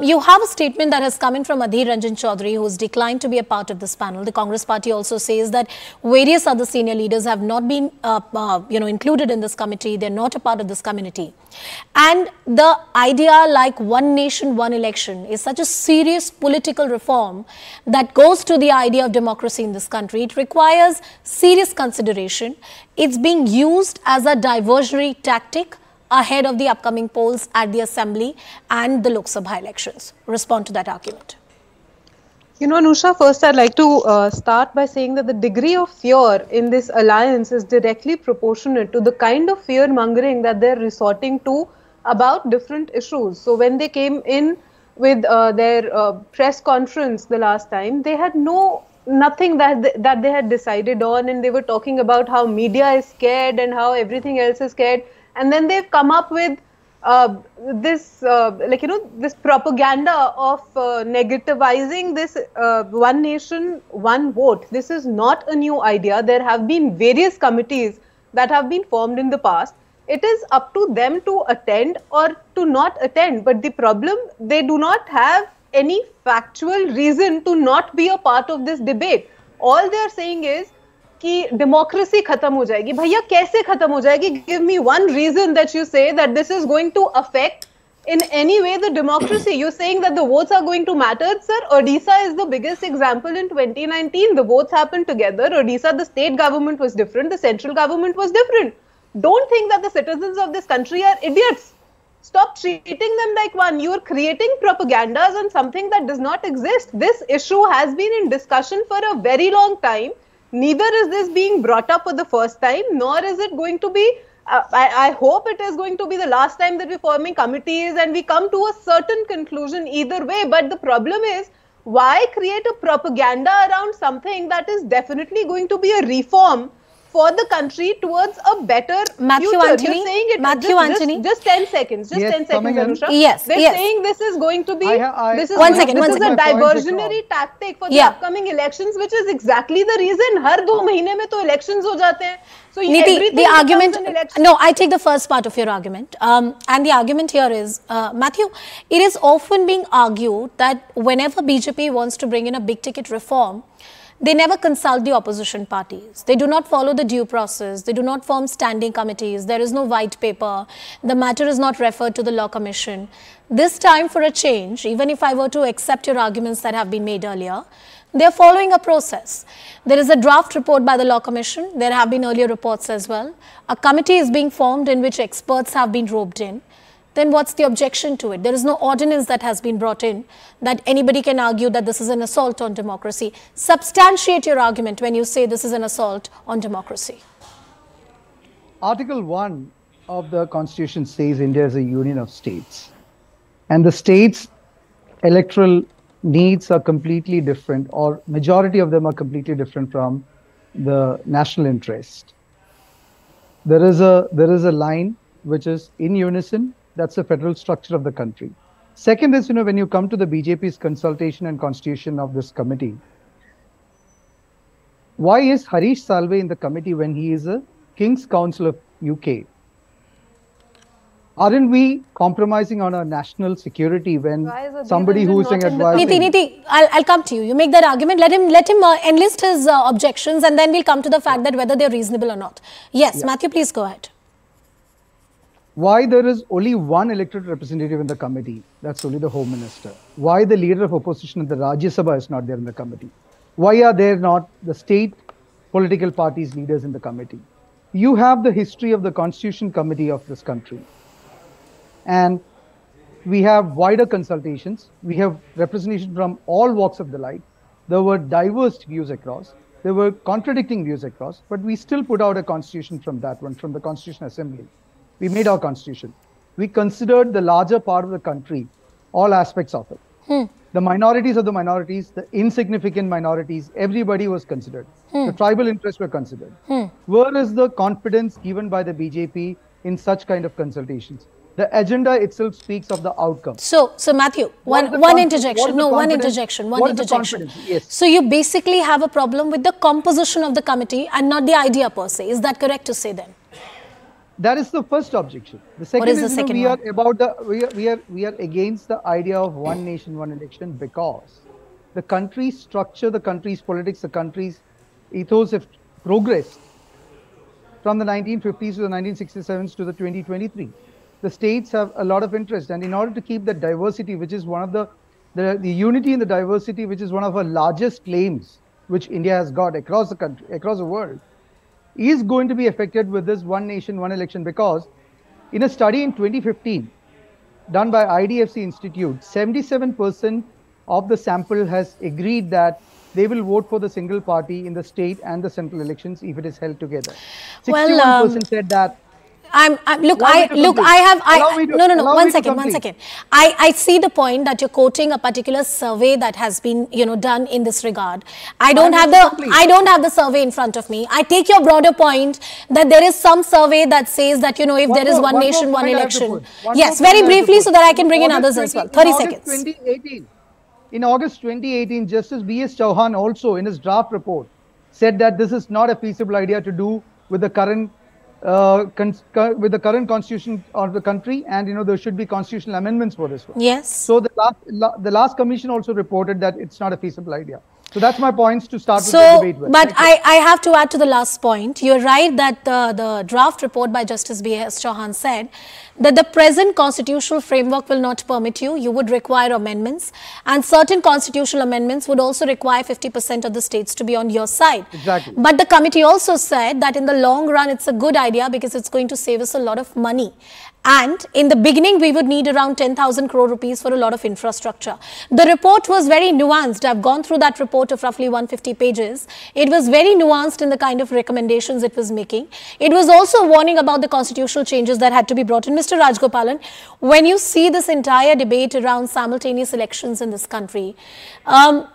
You have a statement that has come in from Adhir Ranjan Chaudhary, who has declined to be a part of this panel. The Congress party also says that various other senior leaders have not been included in this committee. They're not a part of this committee. And the idea like one nation, one election is such a serious political reform that goes to the idea of democracy in this country. It requires serious consideration. It's being used as a diversionary tactic ahead of the upcoming polls at the Assembly and the Lok Sabha elections. Respond to that argument. You know, Anusha, first I'd like to start by saying that the degree of fear in this alliance is directly proportionate to the kind of fear mongering that they're resorting to about different issues. So when they came in with their press conference the last time, they had nothing that they had decided on, and they were talking about how media is scared and how everything else is scared. And then they've come up with this propaganda of negativizing this one nation, one vote. This is not a new idea. There have been various committees that have been formed in the past. It is up to them to attend or to not attend. But the problem, they do not have any factual reason to not be a part of this debate. All they are saying is कि democracy खत्म हो जाएगी. भैया कैसे खत्म हो जाएगी? Give me one reason that you say that this is going to affect in any way the democracy. You're saying that the votes are going to matter, sir. Odisha is the biggest example in 2019. The votes happened together. Odisha, the state government was different. The central government was different. Don't think that the citizens of this country are idiots. Stop treating them like one. You're creating propagandas on something that does not exist. This issue has been in discussion for a very long time. Neither is this being brought up for the first time, nor is it going to be, I hope it is going to be the last time that we're forming committees and we come to a certain conclusion either way. But the problem is, why create a propaganda around something that is definitely going to be a reform for the country towards a better Mathew future? Antony, You're saying it, Mathew Antony. Just 10 seconds, just yes, 10 seconds, Anusha. Yes, They're saying this is going to be, this is one second. a diversionary tactic for the upcoming elections, which is exactly the reason. हर 2 महीने में तो elections हो जाते हैं. So Niti, the argument, no, I take the first part of your argument. And the argument here is, Mathew, it is often being argued that whenever BJP wants to bring in a big ticket reform, they never consult the opposition parties. They do not follow the due process. They do not form standing committees. There is no white paper. The matter is not referred to the Law Commission. This time for a change, even if I were to accept your arguments that have been made earlier, they are following a process. There is a draft report by the Law Commission. There have been earlier reports as well. A committee is being formed in which experts have been roped in. Then what's the objection to it? There is no ordinance that has been brought in that anybody can argue that this is an assault on democracy. Substantiate your argument when you say this is an assault on democracy. Article 1 of the Constitution says India is a union of states. And the states' electoral needs are completely different, or majority of them are completely different from the national interest. There is a line which is in unison. That's the federal structure of the country. Second is, when you come to the BJP's consultation and constitution of this committee, why is Harish Salve in the committee when he is a King's Counsel of UK? Aren't we compromising on our national security when somebody who is saying advising? Niti, I'll come to you. You make that argument. Let him enlist his objections, and then we'll come to the fact that whether they're reasonable or not. Yes, Mathew, please go ahead. Why there is only one elected representative in the committee? That's only the Home Minister. Why the leader of opposition in the Rajya Sabha is not there in the committee? Why are there not the state political parties leaders in the committee? You have the history of the Constitution Committee of this country. And we have wider consultations. We have representation from all walks of the life. There were diverse views across. There were contradicting views across. But we still put out a constitution from that one, from the Constitution Assembly. We made our constitution. We considered the larger part of the country, all aspects of it. The minorities of the minorities, the insignificant minorities, everybody was considered. The tribal interests were considered. Where is the confidence given by the BJP in such kind of consultations? The agenda itself speaks of the outcome. So Mathew, one interjection. No, one interjection. Yes. So you basically have a problem with the composition of the committee and not the idea per se. Is that correct to say then? That is the first objection. The second What is the is, second we one? are about the we are against the idea of one nation, one election, because the country's structure, the country's politics, the country's ethos have progressed from the 1950s to the 1967s to the 2023. The states have a lot of interest, and in order to keep that diversity, which is one of the unity in the diversity, which is one of our largest claims, which India has got across the country, across the world, is going to be affected with this one nation, one election, because in a study in 2015 done by IDFC Institute, 77% of the sample has agreed that they will vote for the single party in the state and the central elections if it is held together. 61% said that. No, one second. I see the point that you're quoting a particular survey that has been, done in this regard. I don't have the survey in front of me. I take your broader point that there is some survey that says that, if there is one nation, one election. Yes, very briefly so that I can bring in others as well. 30 seconds. In August 2018, Justice B.S. Chauhan also in his draft report said that this is not a feasible idea to do with the current constitution of the country, and there should be constitutional amendments for this one. Yes. So the last commission also reported that it's not a feasible idea. So that's my points to start with the debate with. But I have to add to the last point. You're right that the draft report by Justice B.S. Chauhan said that the present constitutional framework will not permit you. You would require amendments, and certain constitutional amendments would also require 50% of the states to be on your side. Exactly. But the committee also said that in the long run, it's a good idea because it's going to save us a lot of money. And in the beginning, we would need around 10,000 crore rupees for a lot of infrastructure. The report was very nuanced. I've gone through that report of roughly 150 pages. It was very nuanced in the kind of recommendations it was making. It was also warning about the constitutional changes that had to be brought in. Mr. Rajgopalan, when you see this entire debate around simultaneous elections in this country,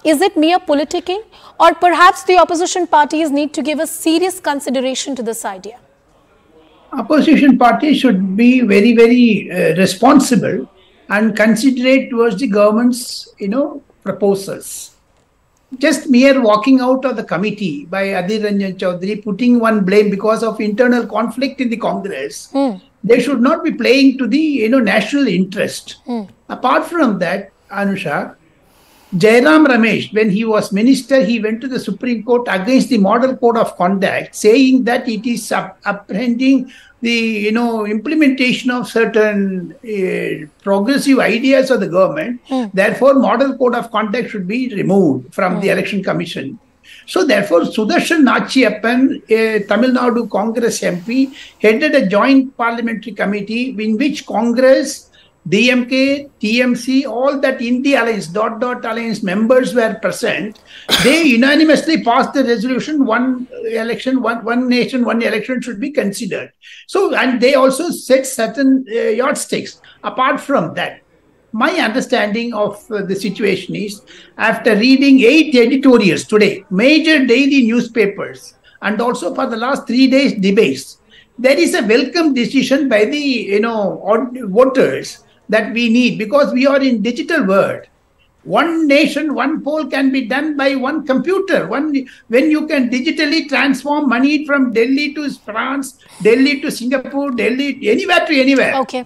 is it mere politicking, or perhaps the opposition parties need to give a serious consideration to this idea? Opposition parties should be very, very responsible and considerate towards the government's, proposals. Just mere walking out of the committee by Adhir Ranjan Chaudhary, putting one blame because of internal conflict in the Congress, they should not be playing to the, national interest. Apart from that, Anusha, Jairam Ramesh, when he was minister, he went to the Supreme Court against the Model Code of Conduct, saying that it is apprehending the implementation of certain progressive ideas of the government. Therefore, Model Code of Conduct should be removed from the Election Commission. So therefore, Sudarshan Nachiyappan, a Tamil Nadu Congress MP, headed a joint parliamentary committee in which Congress, DMK, TMC, all that India Alliance, alliance members were present. They unanimously passed the resolution, one election, one nation, one election should be considered. So, and they also set certain yardsticks. Apart from that, my understanding of the situation is, after reading 8 editorials today, major daily newspapers, and also for the last 3 days debates, there is a welcome decision by the voters that we need, because we are in digital world. One nation, one poll can be done by one computer. When you can digitally transform money from Delhi to France, Delhi to Singapore, Delhi, anywhere to anywhere. Okay.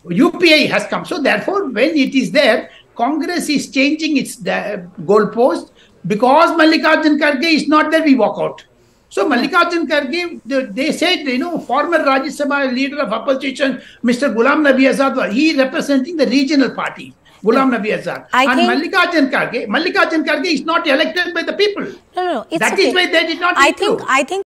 UPI has come. So therefore, when it is there, Congress is changing its goalpost. Because Mallikarjun Kharge is not there, we walk out. So Mallikarjun Kharge, they said, former Rajya Sabha leader of opposition, Mr. Ghulam Nabi Azad, he representing the regional party, Ghulam Nabi Azad. Mallikarjun Kharge is not elected by the people. No, it's that okay. is why they did not include. I think